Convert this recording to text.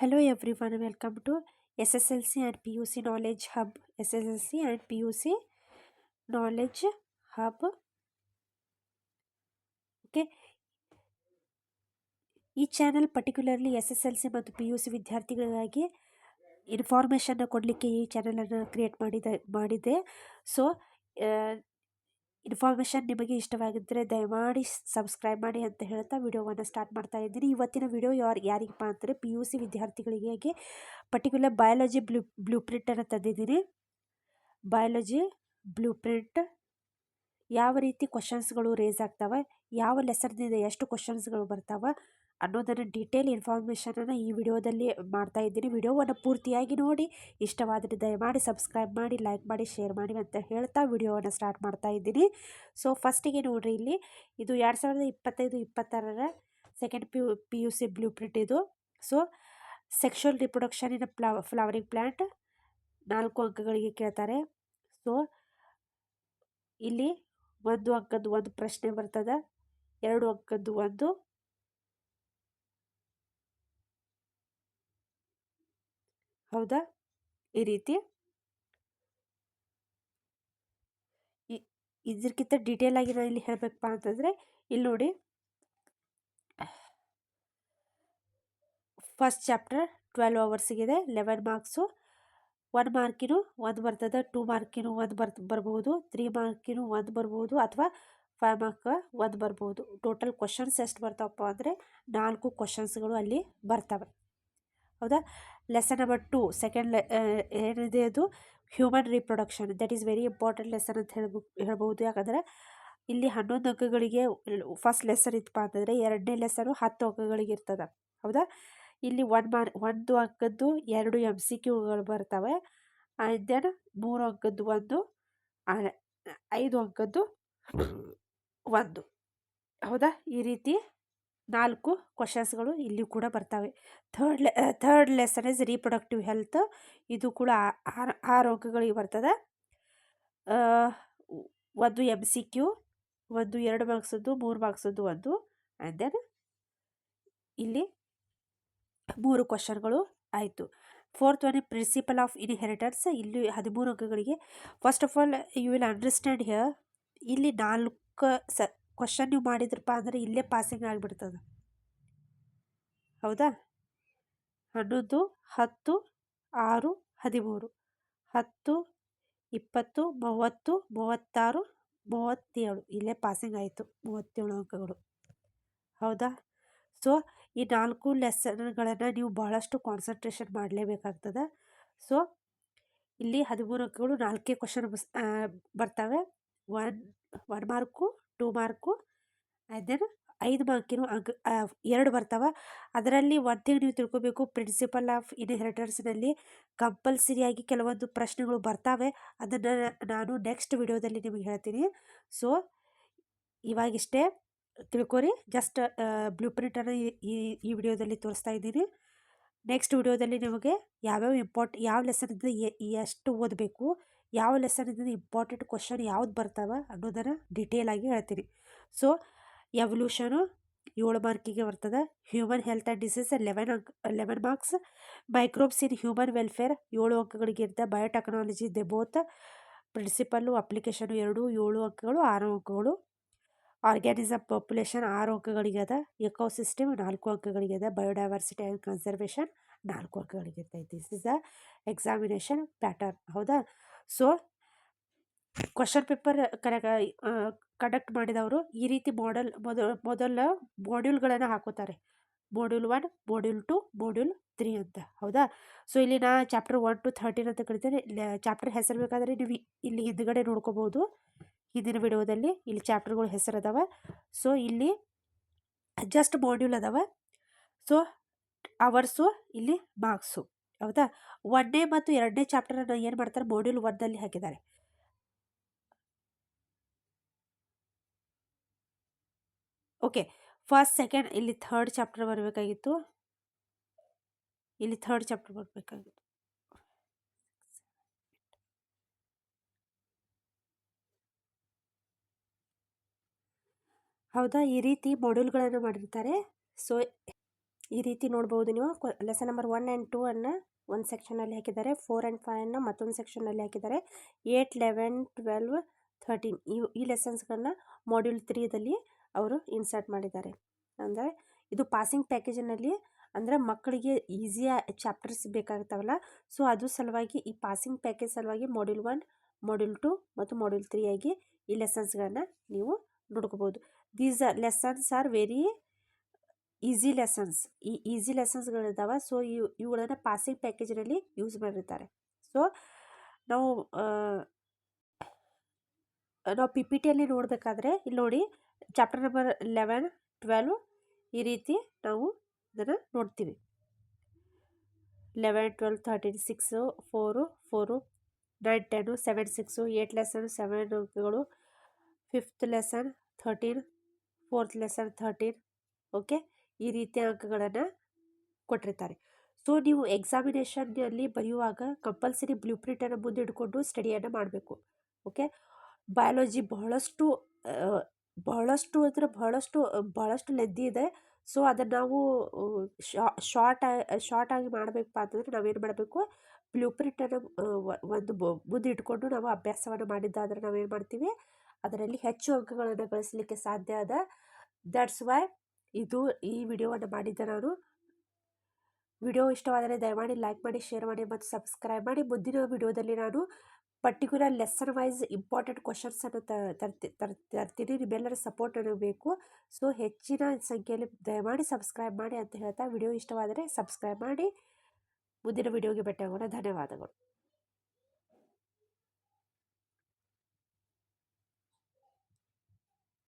Hello everyone, welcome to SSLC and PUC Knowledge Hub. SSLC and PUC Knowledge Hub. Okay, ಈ channel particularly SSLC ಮತ್ತು PUC ವಿದ್ಯಾರ್ಥಿಗಳಿಗಾಗಿ ಇನ್ಫಾರ್ಮೇಷನ್ನ ಕೊಡಲಿಕ್ಕೆ ಈ ಚಾನಲನ್ನು create ಮಾಡಿದೆ. ಸೊ ಇನ್ಫಾರ್ಮೇಷನ್ ನಿಮಗೆ ಇಷ್ಟವಾಗಿದ್ದರೆ ದಯಮಾಡಿ ಸಬ್ಸ್ಕ್ರೈಬ್ ಮಾಡಿ ಅಂತ ಹೇಳ್ತಾ ವಿಡಿಯೋವನ್ನು ಸ್ಟಾರ್ಟ್ ಮಾಡ್ತಾ ಇದ್ದೀನಿ. ಇವತ್ತಿನ ವಿಡಿಯೋ ಯಾರಿಗಪ್ಪ ಅಂದರೆ PUC ವಿದ್ಯಾರ್ಥಿಗಳಿಗೆ ಪರ್ಟಿಕ್ಯುಲರ್ ಬಯಾಲಜಿ ಬ್ಲೂ ಪ್ರಿಂಟನ್ನು ತಂದಿದ್ದೀನಿ. ಬಯಾಲಜಿ ಬ್ಲೂ ಪ್ರಿಂಟ್ ಯಾವ ರೀತಿ ಕ್ವಶನ್ಸ್ಗಳು ರೇಸ್ ಆಗ್ತವೆ, ಯಾವ ಲೆಸನ್ನಿಂದ ಎಷ್ಟು ಕ್ವಶನ್ಸ್ಗಳು ಬರ್ತಾವೆ ಅನ್ನೋದನ್ನು ಡೀಟೇಲ್ ಇನ್ಫಾರ್ಮೇಷನನ್ನು ಈ ವಿಡಿಯೋದಲ್ಲಿ ಮಾಡ್ತಾ ಇದ್ದೀನಿ. ವಿಡಿಯೋವನ್ನು ಪೂರ್ತಿಯಾಗಿ ನೋಡಿ, ಇಷ್ಟವಾದರೆ ದಯಮಾಡಿ ಸಬ್ಸ್ಕ್ರೈಬ್ ಮಾಡಿ, ಲೈಕ್ ಮಾಡಿ, ಶೇರ್ ಮಾಡಿ ಅಂತ ಹೇಳ್ತಾ ವಿಡಿಯೋವನ್ನು ಸ್ಟಾರ್ಟ್ ಮಾಡ್ತಾ ಇದ್ದೀನಿ. ಸೊ ಫಸ್ಟಿಗೆ ನೋಡಿರಿ, ಇಲ್ಲಿ ಇದು 2025-26 ಸೆಕೆಂಡ್ PUC ಬ್ಲೂ ಪ್ರಿಂಟ್ ಇದು. ಸೊ ಸೆಕ್ಷುವಲ್ ರಿಪ್ರೊಡಕ್ಷನ್ ಇನ್ ಫ್ಲವರಿಂಗ್ ಪ್ಲ್ಯಾಂಟ್ 4 ಅಂಕಗಳಿಗೆ ಕೇಳ್ತಾರೆ. ಸೊ ಇಲ್ಲಿ 1 ಅಂಕದ್ದು ಒಂದು ಪ್ರಶ್ನೆ ಬರ್ತದೆ, 2 ಅಂಕದ್ದು ಒಂದು, ಹೌದಾ? ಈ ರೀತಿ ಇದಕ್ಕಿಂತ ಡೀಟೇಲ್ ಆಗಿ ನಾನು ಇಲ್ಲಿ ಹೇಳಬೇಕಪ್ಪ ಅಂತಂದರೆ, ಇಲ್ಲಿ ನೋಡಿ, ಫಸ್ಟ್ ಚಾಪ್ಟರ್ 12 ಅವರ್ಸಿಗಿದೆ, 11 ಮಾರ್ಕ್ಸು. 1 ಮಾರ್ಕಿನು 1 ಬರ್ತದೆ, 2 ಮಾರ್ಕಿನು 1 ಬರ್ಬೋದು, 3 ಮಾರ್ಕಿನು 1 ಬರ್ಬೋದು, ಅಥವಾ 5 ಮಾರ್ಕ್ 1 ಬರ್ಬೋದು. ಟೋಟಲ್ ಕ್ವಶನ್ಸ್ ಎಷ್ಟು ಬರ್ತಾವಪ್ಪ ಅಂದರೆ 4 ಕ್ವಶನ್ಸ್ಗಳು ಅಲ್ಲಿ ಬರ್ತವೆ, ಹೌದಾ? ಲೆಸನ್ ನಂಬರ್ 2 ಸೆಕೆಂಡ್ ಏನಿದೆ ಅದು human reproduction. That is very important lesson ಅಂತ ಹೇಳ್ಬೋದು. ಯಾಕಂದರೆ ಇಲ್ಲಿ 11 ಅಂಕಗಳಿಗೆ ಫಸ್ಟ್ ಲೆಸನ್ ಇತ್ತಪ್ಪ ಅಂತಂದರೆ, ಎರಡನೇ ಲೆಸನು 10 ಅಂಕಗಳಿಗೆ ಇರ್ತದೆ, ಹೌದಾ? ಇಲ್ಲಿ 1 ಅಂಕದ್ದು 2 MCQಗಳು ಬರ್ತವೆ, ಆ್ಯಂಡ್ ದೆನ್ 3 ಅಂಕದ್ದು 1, 5 ಅಂಕದ್ದು 1, ಹೌದಾ? ಈ ರೀತಿ 4 ಕ್ವಶನ್ಸ್ಗಳು ಇಲ್ಲಿ ಕೂಡ ಬರ್ತವೆ. Third lesson is reproductive health. ಇದು ಕೂಡ 6 ಅಂಕಗಳಿಗೆ ಬರ್ತದೆ. 1 MCQ, 1 2 ಮಾರ್ಕ್ಸದ್ದು, 3 ಮಾರ್ಕ್ಸದ್ದು 1, ಆ್ಯಂಡ್ ದೆನ್ ಇಲ್ಲಿ 3 ಕ್ವಶನ್ಗಳು ಆಯಿತು. Fourth one principle of inheritance. ಇಲ್ಲಿ 13 ಅಂಕಗಳಿಗೆ. First of all you will understand here, ಇಲ್ಲಿ 4 ಕ್ವಶನ್ ನೀವು ಮಾಡಿದ್ರಪ್ಪ ಅಂದರೆ ಇಲ್ಲೇ ಪಾಸಿಂಗ್ ಆಗಿಬಿಡ್ತದೆ, ಹೌದಾ? 11, 10, 6, 13, 10, 20, 30, 36, 37, ಇಲ್ಲೇ ಪಾಸಿಂಗ್ ಆಯಿತು, 37 ಅಂಕಗಳು, ಹೌದಾ? ಸೊ ಈ 4 ಲೆಸನ್ಗಳನ್ನು ನೀವು ಬಹಳಷ್ಟು ಕಾನ್ಸಂಟ್ರೇಷನ್ ಮಾಡಲೇಬೇಕಾಗ್ತದೆ. ಸೊ ಇಲ್ಲಿ 13 ಅಂಕಗಳು 4 ಕ್ವಶನ್ ಬರ್ತವೆ. 1 ಮಾರ್ಕು, 2 ಮಾರ್ಕು, ಆ್ಯಂಡ್ ದೆನ್ 5 ಮಾರ್ಕಿನ ಅಂಕ 2 ಬರ್ತವೆ. ಅದರಲ್ಲಿ ಒಂದು ಥಿಂಗ್ ನೀವು ತಿಳ್ಕೊಬೇಕು, ಪ್ರಿನ್ಸಿಪಲ್ ಆಫ್ ಇನ್ಹೆರಿಟೆನ್ಸ್ನಲ್ಲಿ ಕಂಪಲ್ಸರಿಯಾಗಿ ಕೆಲವೊಂದು ಪ್ರಶ್ನೆಗಳು ಬರ್ತವೆ. ಅದನ್ನು ನಾನು ನೆಕ್ಸ್ಟ್ ವಿಡಿಯೋದಲ್ಲಿ ನಿಮಗೆ ಹೇಳ್ತೀನಿ. ಸೊ ಇವಾಗಿಷ್ಟೇ ತಿಳ್ಕೊರಿ. ಜಸ್ಟ್ ಬ್ಲೂ ಪ್ರಿಂಟನ್ನು ಈ ವಿಡಿಯೋದಲ್ಲಿ ತೋರಿಸ್ತಾ ಇದ್ದೀನಿ. ನೆಕ್ಸ್ಟ್ ವಿಡಿಯೋದಲ್ಲಿ ನಿಮಗೆ ಯಾವ ಲೆಸನಿಂದ ಎಷ್ಟು ಓದಬೇಕು, ಯಾವ ಲೆಸನಿಂದ ಇಂಪಾರ್ಟೆಂಟ್ ಕ್ವಶನ್ ಯಾವ್ದು ಬರ್ತಾವೆ ಅನ್ನೋದನ್ನು ಡೀಟೇಲ್ ಆಗಿ ಹೇಳ್ತೀನಿ. ಸೊ ಎವಲ್ಯೂಷನು 7 ಮಾರ್ಕಿಗೆ ಬರ್ತದೆ. Human health and disease 11 marks. Microbes in human welfare 7 ಅಂಕಗಳಿಗೆ ಇರುತ್ತೆ. ಬಯೋಟೆಕ್ನಾಲಜಿ ಬೋತ್ ಪ್ರಿನ್ಸಿಪಲ್ಲು, ಅಪ್ಲಿಕೇಶನು 2, 7 ಅಂಕಗಳು, 6 ಅಂಕಗಳು. ಆರ್ಗ್ಯಾನಿಸಮ್ ಪಾಪ್ಯುಲೇಷನ್ 6 ಅಂಕಗಳಿಗೆ ಅದ. ಎಕೋಸಿಸ್ಟಮ್ 4 ಅಂಕಗಳಿಗೆ ಅದ. ಬಯೋಡೈವರ್ಸಿಟಿ ಆ್ಯಂಡ್ ಕನ್ಸರ್ವೇಷನ್ 4 ಅಂಕಗಳಿಗೆ ಇರ್ತೈತಿ. This is a examination pattern, ಹೌದಾ? ಸೊ ಕ್ವಶನ್ ಪೇಪರ್ ಕಂಡಕ್ಟ್ ಮಾಡಿದವರು ಈ ರೀತಿ ಮೊದಲ ಮಾಡ್ಯೂಲ್ಗಳನ್ನು ಹಾಕೋತಾರೆ. ಮಾಡ್ಯೂಲ್ 1, ಮಾಡ್ಯೂಲ್ 2, ಮಾಡ್ಯೂಲ್ 3 ಅಂತ, ಹೌದಾ? ಸೊ ಇಲ್ಲಿ ನಾ ಚಾಪ್ಟರ್ 1 to 13 ಅಂತ ಕರಿತೇನೆ. ಚಾಪ್ಟರ್ ಹೆಸರು ಬೇಕಾದರೆ ನೀವು ಇಲ್ಲಿ ಹಿಂದ್ಗಡೆ ನೋಡ್ಕೋಬೋದು. ಹಿಂದಿನ ವಿಡಿಯೋದಲ್ಲಿ ಇಲ್ಲಿ ಚಾಪ್ಟರ್ಗಳ ಹೆಸರು ಅದಾವೆ. ಸೊ ಇಲ್ಲಿ ಜಸ್ಟ್ ಮಾಡ್ಯೂಲ್ ಅದಾವೆ. ಸೊ ಅವರ್ಸು ಇಲ್ಲಿ ಮಾರ್ಕ್ಸು, ಹೌದಾ? 1ನೇ ಮತ್ತು 2ನೇ ಚಾಪ್ಟರನ್ನು ಏನು ಮಾಡ್ತಾರೆ, ಮಾಡ್ಯೂಲ್ 1ನಲ್ಲಿ ಹಾಕಿದ್ದಾರೆ. ಓಕೆ, ಫಸ್ಟ್ ಸೆಕೆಂಡ್ ಇಲ್ಲಿ ಥರ್ಡ್ ಚಾಪ್ಟರ್ ಬರಬೇಕಾಗಿತ್ತು. ಇಲ್ಲಿ ಥರ್ಡ್ ಚಾಪ್ಟರ್ ಬರಬೇಕಾಗಿತ್ತು. ಹೌದಾ? ಈ ರೀತಿ ಮಾಡ್ಯೂಲ್ಗಳನ್ನು ಮಾಡಿರ್ತಾರೆ. ಸೊ ಈ ರೀತಿ ನೋಡ್ಬೋದು ನೀವು. ಲೆಸನ್ ನಂಬರ್ 1 ಆ್ಯಂಡ್ 2 ಅನ್ನು ಒಂದು ಸೆಕ್ಷನಲ್ಲಿ ಹಾಕಿದ್ದಾರೆ, 4 ಆ್ಯಂಡ್ 5 ಅನ್ನು ಮತ್ತೊಂದು ಸೆಕ್ಷನಲ್ಲಿ ಹಾಕಿದ್ದಾರೆ, 8, 11, 12, 13 ಈ ಲೆಸನ್ಸ್ಗಳನ್ನ ಮಾಡ್ಯೂಲ್ 3ದಲ್ಲಿ ಅವರು ಇನ್ಸರ್ಟ್ ಮಾಡಿದ್ದಾರೆ. ಅಂದರೆ ಇದು ಪಾಸಿಂಗ್ ಪ್ಯಾಕೇಜಿನಲ್ಲಿ ಅಂದರೆ ಮಕ್ಕಳಿಗೆ ಈಸಿಯ ಚಾಪ್ಟರ್ಸ್ ಬೇಕಾಗ್ತಾವಲ್ಲ, ಸೊ ಅದು ಸಲುವಾಗಿ ಈ ಪಾಸಿಂಗ್ ಪ್ಯಾಕೇಜ್ ಸಲುವಾಗಿ ಮಾಡ್ಯೂಲ್ 1, ಮಾಡ್ಯೂಲ್ 2 ಮತ್ತು ಮಾಡ್ಯೂಲ್ 3 ಆಗಿ ಈ ಲೆಸನ್ಸ್ಗಳನ್ನ ನೀವು ನೋಡ್ಕೋಬೋದು. These lessons are very easy lessons. ಈ ಈಸಿ ಲೆಸನ್ಸ್ಗಳಿದ್ದಾವೆ. ಸೊ ಇವುಗಳನ್ನು ಪಾಸಿಂಗ್ ಪ್ಯಾಕೇಜ್ನಲ್ಲಿ ಯೂಸ್ ಮಾಡಿರ್ತಾರೆ. ಸೊ ನಾವು ಪಿ ಪಿ ಟಿಯಲ್ಲಿ ನೋಡಬೇಕಾದ್ರೆ ಇಲ್ಲಿ ನೋಡಿ, ಚಾಪ್ಟರ್ ನಂಬರ್ 11, 12 ಈ ರೀತಿ ನಾವು ಇದನ್ನು ನೋಡ್ತೀವಿ. 11, 12, 13, 6, 4, 4, 9, 10, 7, 6, 8 ಲೆಸನ್ 7 ಅಂಕಗಳು, 5th lesson 13, 4th lesson 13. Okay, ಈ ರೀತಿಯ ಅಂಕಗಳನ್ನು ಕೊಟ್ಟಿರ್ತಾರೆ. ಸೊ ನೀವು ಎಕ್ಸಾಮಿನೇಷನ್ನಲ್ಲಿ ಬರೆಯುವಾಗ ಕಂಪಲ್ಸರಿ ಬ್ಲೂ ಪ್ರಿಂಟನ್ನು ಮುಂದೆ ಇಟ್ಕೊಂಡು ಸ್ಟಡಿಯನ್ನು ಮಾಡಬೇಕು. ಓಕೆ, ಬಯಾಲಜಿ ಬಹಳಷ್ಟು ಲೆಂದಿ ಇದೆ. ಸೊ ಅದನ್ನು ನಾವು ಶಾರ್ಟ್ ಆಗಿ ಮಾಡಬೇಕಪ್ಪ ಅಂತಂದರೆ ನಾವೇನು ಮಾಡಬೇಕು, ಬ್ಲೂ ಪ್ರಿಂಟನ್ನು ಒಂದು ಮುಂದೆ ಇಟ್ಕೊಂಡು ನಾವು ಅಭ್ಯಾಸವನ್ನು ಮಾಡಿದ್ದಾದರೆ ನಾವೇನು ಮಾಡ್ತೀವಿ, ಅದರಲ್ಲಿ ಹೆಚ್ಚು ಅಂಕಗಳನ್ನು ಗಳಿಸಲಿಕ್ಕೆ ಸಾಧ್ಯ ಅದ. ದಟ್ಸ್ ವೈ ಈ ವಿಡಿಯೋವನ್ನು ಮಾಡಿದ್ದೆ ನಾನು. ವಿಡಿಯೋ ಇಷ್ಟವಾದರೆ ದಯಮಾಡಿ ಲೈಕ್ ಮಾಡಿ, ಶೇರ್ ಮಾಡಿ ಮತ್ತು ಸಬ್ಸ್ಕ್ರೈಬ್ ಮಾಡಿ. ಮುಂದಿನ ವಿಡಿಯೋದಲ್ಲಿ ನಾನು ಪರ್ಟಿಕ್ಯುಲರ್ ಲೆಸನ್ ವೈಸ್ ಇಂಪಾರ್ಟೆಂಟ್ ಕ್ವಶನ್ಸನ್ನು ತರ್ತೀನಿ. ನಿಮ್ಮೆಲ್ಲರ ಸಪೋರ್ಟ್ ನನಗೆ ಬೇಕು. ಸೊ ಹೆಚ್ಚಿನ ಸಂಖ್ಯೆಯಲ್ಲಿ ದಯಮಾಡಿ ಸಬ್ಸ್ಕ್ರೈಬ್ ಮಾಡಿ ಅಂತ ಹೇಳ್ತಾ, ವಿಡಿಯೋ ಇಷ್ಟವಾದರೆ ಸಬ್ಸ್ಕ್ರೈಬ್ ಮಾಡಿ. ಮುಂದಿನ ವಿಡಿಯೋಗೆ ಭೇಟಿಯಾಗೋಣ. ಧನ್ಯವಾದಗಳು.